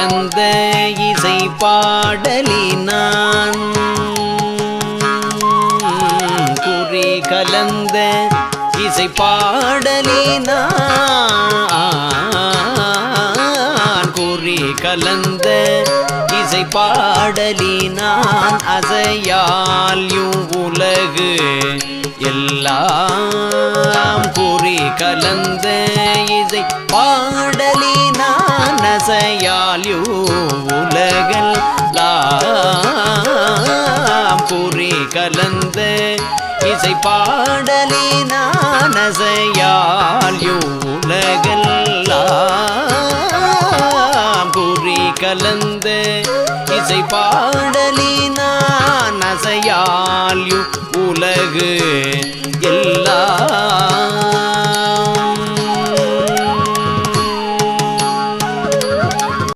கலந்த இசை பாடலினான் குறி கலந்த இசை பாடலினான் குறி கலந்த இசை பாடலினான் அசையால் உலகு எல்லாம் குறி கலந்த இசை பாடலினான் அசையால் உலகெல்லாம் குறி கலந்த இசை பாடலினான் அசையால் உலகெல்லாம் குறி கலந்த இசை பாடலினான் அசையால் உலகு